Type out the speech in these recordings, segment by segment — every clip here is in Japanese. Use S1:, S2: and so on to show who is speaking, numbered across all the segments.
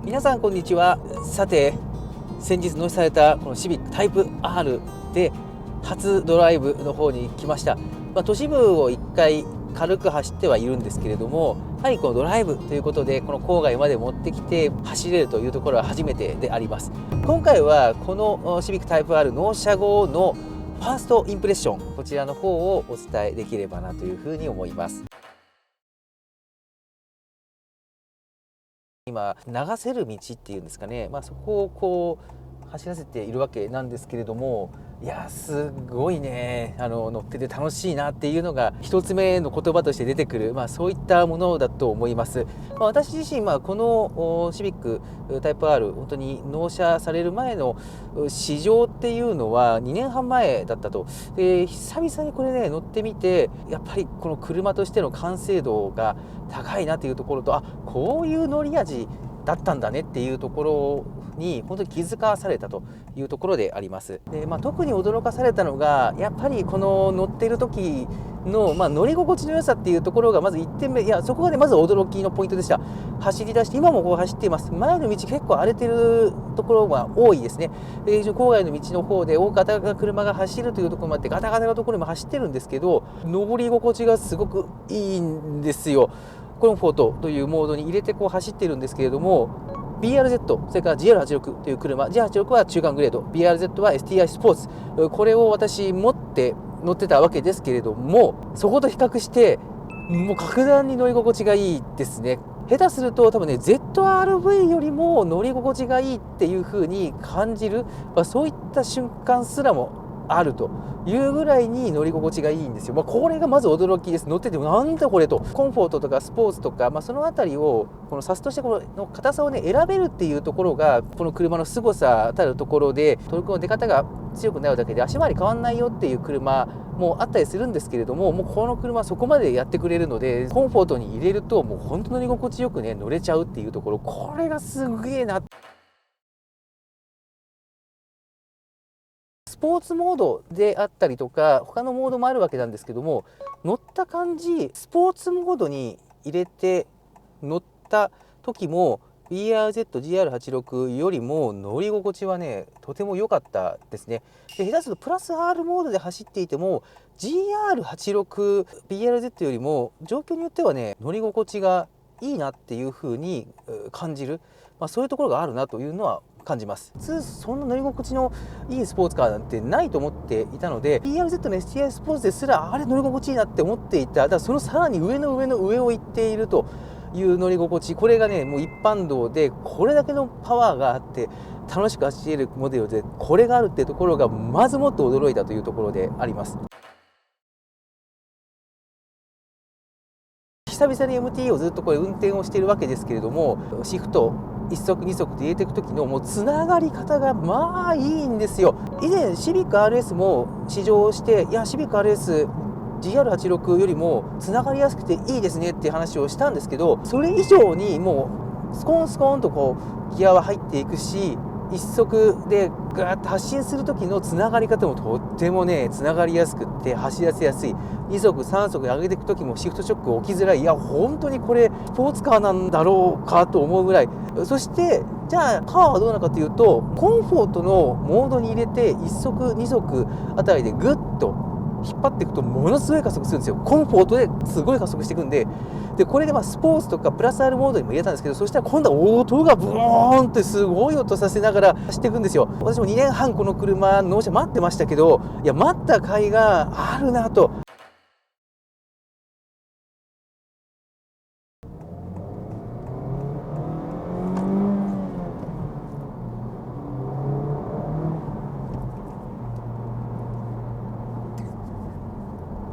S1: 皆さんこんにちは。さて、先日納車されたこのシビックタイプ R で初ドライブの方に来ました。都市部を1回軽く走ってはいるんですけれども、やはりこのドライブということでこの郊外まで持ってきて走れるというところは初めてであります。今回はこのシビックタイプ R 納車後のファーストインプレッション、こちらの方をお伝えできればなというふうに思います。今流せる道っていうんですかね、そこをこう走らせているわけなんですけれども、いやすごいね、乗ってて楽しいなっていうのが一つ目の言葉として出てくる、そういったものだと思います。私自身、このシビックタイプ R 本当に納車される前の試乗っていうのは2年半前だったと。で久々にこれね乗ってみて、やっぱりこの車としての完成度が高いなっていうところと、こういう乗り味だったんだねっていうところに本当に気づかされたというところであります。で、特に驚かされたのがやっぱりこの乗っている時の、乗り心地の良さっていうところがまず1点目、そこがねまず驚きのポイントでした。走り出して今もこう走っています。前の道結構荒れてるところが多いですね。郊外の道の方で大型が車が走るというところもあって、ガタガタのところも走ってるんですけど、登り心地がすごくいいんですよ。コンフォートというモードに入れてこう走っているんですけれども、 BRZ、それから GR86 という車、 GR86 は中間グレード、 BRZ は STI スポーツ、これを私持って乗ってたわけですけれども、そこと比較してもう格段に乗り心地がいいですね。下手すると多分ね ZR-V よりも乗り心地がいいっていう風に感じる、そういった瞬間すらもあるというぐらいに乗り心地がいいんですよ。これがまず驚きです。乗っててなんだこれと、コンフォートとかスポーツとか、そのあたりをこのサスとしてこの硬さをね選べるっていうところがこの車の凄さたるところで、トルクの出方が強くなるだけで足回り変わんないよっていう車もあったりするんですけれども、もうこの車はそこまでやってくれるので、コンフォートに入れるともう本当乗り心地よくね乗れちゃうっていうところ、これがすげえな。スポーツモードであったりとか他のモードもあるわけなんですけども、乗った感じスポーツモードに入れて乗った時も BRZ-GR86 よりも乗り心地はねとても良かったですね。で下手するとプラス R モードで走っていても GR86BRZ よりも状況によってはね乗り心地がいいなっていう風に感じる、そういうところがあるなというのは感じます。普通そんな乗り心地のいいスポーツカーなんてないと思っていたので、 BRZ の STI スポーツですらあれ乗り心地いいなって思っていた。だからそのさらに上の上の上を行っているという乗り心地、これがねもう一般道でこれだけのパワーがあって楽しく走れるモデルでこれがあるっていうところがまずもっと驚いたというところであります。久々に MT をずっとこれ運転をしているわけですけれども、シフト1足2足と入れていく時のもうつながり方がいいんですよ。以前シビック RS も試乗して、シビック RS GR86 よりもつながりやすくていいですねっていう話をしたんですけど、それ以上にもうスコーンスコーンとこうギアは入っていくし、一足でガーッと発進する時のつながり方もとってもねつながりやすくって走らせやすい。2足3足上げていく時もシフトショック起きづらい。本当にこれスポーツカーなんだろうかと思うぐらい。そしてじゃあパワーはどうなのかというと、コンフォートのモードに入れて1足2足あたりでグッと引っ張っていくとものすごい加速するんですよ。コンフォートですごい加速していくんで、これでスポーツとかプラス R モードにも入れたんですけど、そしたら今度は音がブーンってすごい音させながら走っていくんですよ。私も2年半この車納車待ってましたけど、待った甲斐があるなと。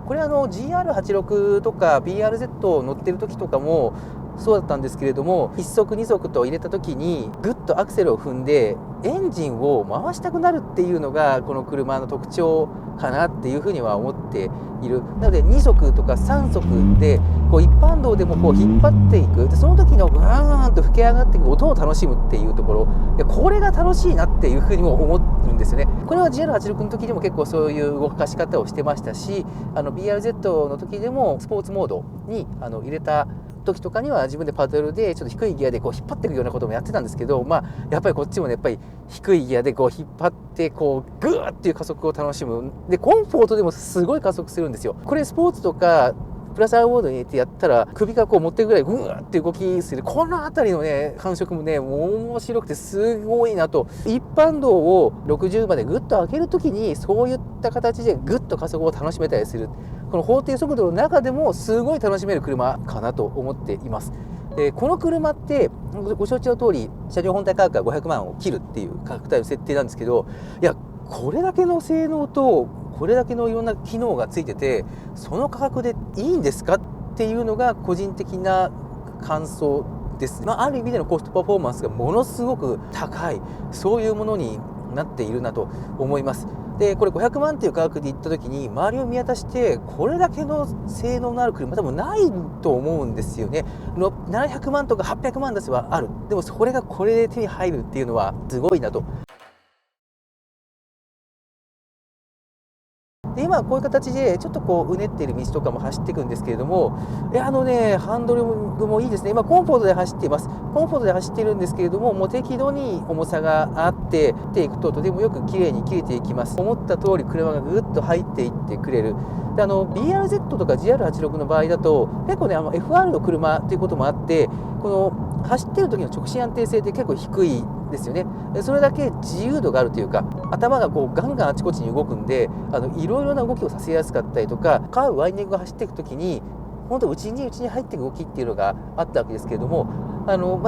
S1: これGR86 とか BRZ 乗ってる時とかもそうだったんですけれども、1足2足と入れた時にグッとアクセルを踏んでエンジンを回したくなるっていうのがこの車の特徴かなっていうふうには思っている。なので2足とか3足でこう一般道でもこう引っ張っていく、でその時のグーンと吹き上がっていく音を楽しむっていうところ、これが楽しいなっていうふうにも思るんですよね。これは GR86 の時でも結構そういう動かし方をしてましたし、BRZ の時でもスポーツモードに入れた時とかには自分でパドルでちょっと低いギアでこう引っ張っていくようなこともやってたんですけど、やっぱりこっちもねやっぱり低いギアでこう引っ張ってこうグーっていう加速を楽しむ。でコンフォートでもすごい加速するんですよ。これスポーツとかプラスアルボードに入れてやったら首がこう持っていくぐらいグーって動きする、この辺りのね感触もねもう面白くてすごいなと。一般道を60までグッと上げるときにそういった形でグッと加速を楽しめたりする、この法定速度の中でもすごい楽しめる車かなと思っています。この車ってご承知の通り車両本体価格が500万を切るっていう価格帯の設定なんですけど、いやこれだけの性能とこれだけのいろんな機能がついててその価格でいいんですかっていうのが個人的な感想です。ある意味でのコストパフォーマンスがものすごく高い、そういうものになっているなと思います。でこれ500万っていう価格で行った時に周りを見渡してこれだけの性能のある車多分ないと思うんですよね。700万とか800万出せばある。でもそれがこれで手に入るっていうのはすごいなと。で今こういう形でちょっとこううねっている道とかも走っていくんですけれども、ハンドルもいいですね。今コンフォートで走っています。コンフォートで走っているんですけれども、もう適度に重さがあっていくととてもよく綺麗に切れていきます。思った通り車がぐっと入っていってくれる。でBRZ とか GR86 の場合だと結構ねFR の車ということもあってこの走ってる時の直進安定性って結構低いですよね。それだけ自由度があるというか頭がこうガンガンあちこちに動くんでいろいろな動きをさせやすかったりとか、カーブワインディングを走っていく時に本当内に入っていく動きっていうのがあったわけですけれども、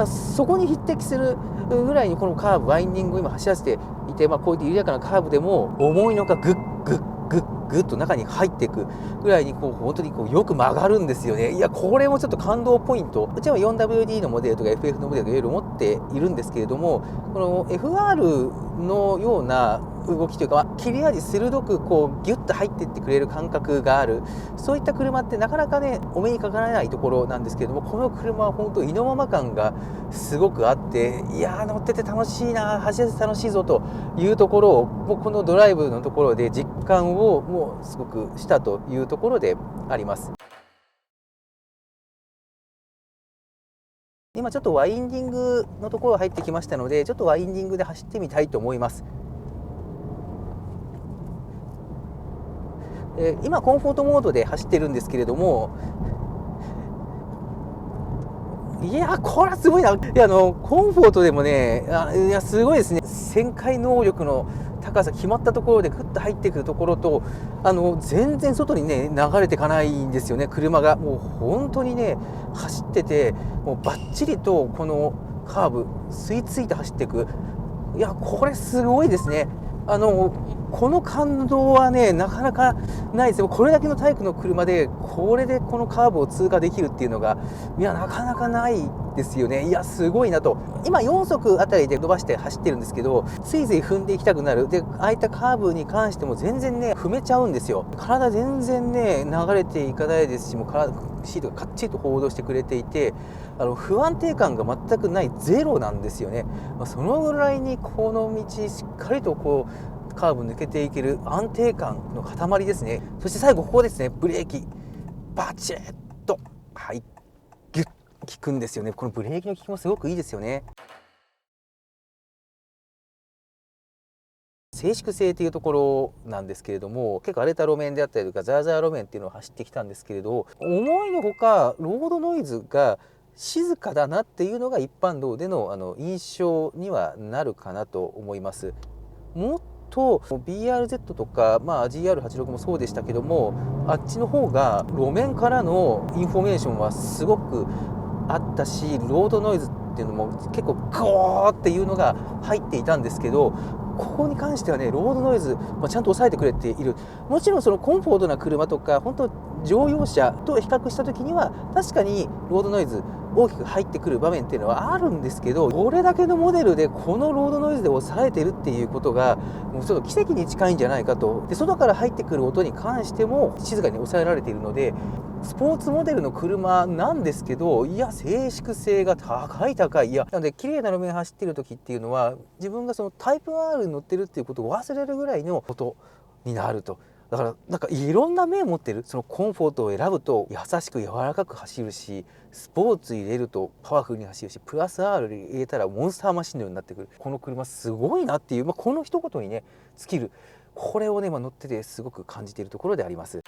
S1: そこに匹敵するぐらいにこのカーブワインディングを今走らせていて、こういった緩やかなカーブでも思いのほかグッグッグッグッと中に入っていくぐらいに本当によく曲がるんですよね。いやこれもちょっと感動ポイント。うちは 4WD のモデルとか FF のモデルがいろいろ持っているんですけれども、この FR のような動きというか、切れ味鋭くギュッと入っていってくれる感覚がある、そういった車ってなかなかねお目にかからないところなんですけれども、この車は本当意のまま感がすごくあって、いや乗ってて楽しいな、走らせて楽しいぞというところをもうこのドライブのところで実感をもうすごくしたというところであります。今ちょっとワインディングのところ入ってきましたので、ちょっとワインディングで走ってみたいと思います。今コンフォートモードで走ってるんですけれども、いやこれはすごいな。コンフォートでもねすごいですね。旋回能力の高さ、決まったところでグッと入ってくるところと全然外にね流れていかないんですよね。車がもう本当にね走っててもうバッチリとこのカーブ吸い付いて走っていく。いやこれすごいですね。この感動はねなかなかないですよ。これだけのタイプの車でこれでこのカーブを通過できるっていうのがなかなかないですよね。いやすごいなと。今4速あたりで伸ばして走ってるんですけど、ついつい踏んでいきたくなる。でああいったカーブに関しても全然ね踏めちゃうんですよ。体全然ね流れていかないですし、もうシートがかっちりとホールドしてくれていて不安定感が全くない、ゼロなんですよね。そのぐらいにこの道しっかりとカーブ抜けていける安定感の塊ですね。そして最後ここですね、ブレーキバチッとギュッ効くんですよね。このブレーキの効きもすごくいいですよね。静粛性というところなんですけれども、結構荒れた路面であったりとかザーザー路面っていうのを走ってきたんですけれど、思いのほかロードノイズが静かだなっていうのが一般道での印象にはなるかなと思います。もっと BRZ とか、GR86 もそうでしたけども、あっちの方が路面からのインフォメーションはすごくあったし、ロードノイズっていうのも結構ゴーっていうのが入っていたんですけど、ここに関してはねロードノイズ、ちゃんと抑えてくれている。もちろんそのコンフォートな車とか本当乗用車と比較した時には確かにロードノイズ大きく入ってくる場面っていうのはあるんですけど、これだけのモデルでこのロードノイズで抑えてるっていうことがもうちょっと奇跡に近いんじゃないかと。で外から入ってくる音に関しても静かに抑えられているので、スポーツモデルの車なんですけど、いや静粛性が高い。なので綺麗な路面走ってる時っていうのは自分がそのタイプ R に乗ってるっていうことを忘れるぐらいの音になると。だからなんかいろんな面持ってる。そのコンフォートを選ぶと優しく柔らかく走るし、スポーツ入れるとパワフルに走るし、プラス R 入れたらモンスターマシンのようになってくる。この車すごいなっていう、この一言にね尽きる。これをね、乗っててすごく感じているところであります。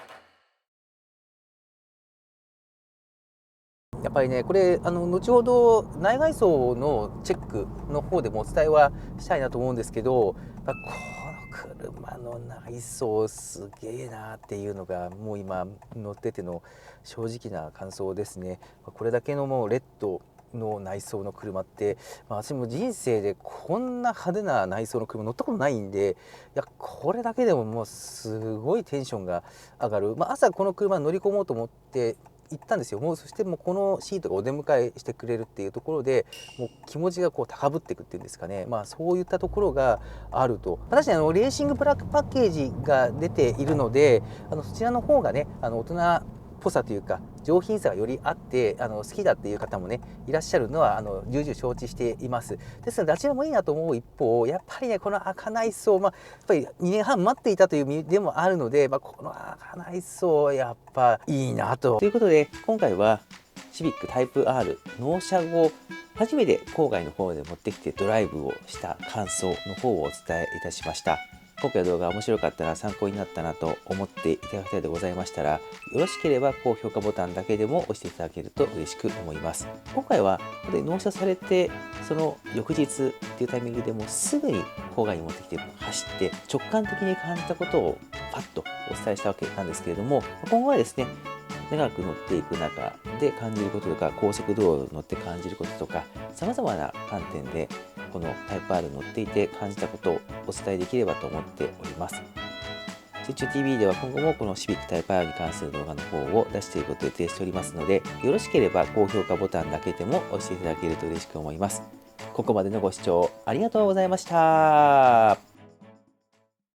S1: やっぱりね、これ後ほど内外装のチェックの方でもお伝えはしたいなと思うんですけど、この車の内装すげえなっていうのがもう今乗ってての正直な感想ですね。これだけのもうレッドの内装の車って、私も人生でこんな派手な内装の車乗ったことないんで、いやこれだけでももうすごいテンションが上がる。朝この車に乗り込もうと思って行ったんですよ。もうそしてもうこのシートがお出迎えしてくれるっていうところで、もう気持ちがこう高ぶっていくっていうんですかね。そういったところがあると。確かにレーシングブラックパッケージが出ているので、そちらの方がね大人っぽさというか上品さがよりあって好きだっていう方もねいらっしゃるのは重々承知しています。ですのであちらもいいなと思う一方、やっぱりねこの赤内装、やっぱり2年半待っていたという意味でもあるので、この赤内装やっぱいいなと。ということで今回はシビックタイプ R 納車後初めて郊外の方で持ってきてドライブをした感想の方をお伝えいたしました。今回の動画面白かったら参考になったなと思っていただきたいでございましたら、よろしければ高評価ボタンだけでも押していただけると嬉しく思います。今回は納車されてその翌日っていうタイミングでもうすぐに郊外に持ってきて走って直感的に感じたことをパッとお伝えしたわけなんですけれども、今後はですね長く乗っていく中で感じることとか、高速道路に乗って感じることとか、さまざまな観点でこのタイプ R 乗っていて感じたことをお伝えできればと思っております。水中 TV では今後もこのシビックタイプ R に関する動画の方を出していくことを予定しておりますので、よろしければ高評価ボタンだけでも押していただけると嬉しく思います。ここまでのご視聴ありがとうございました。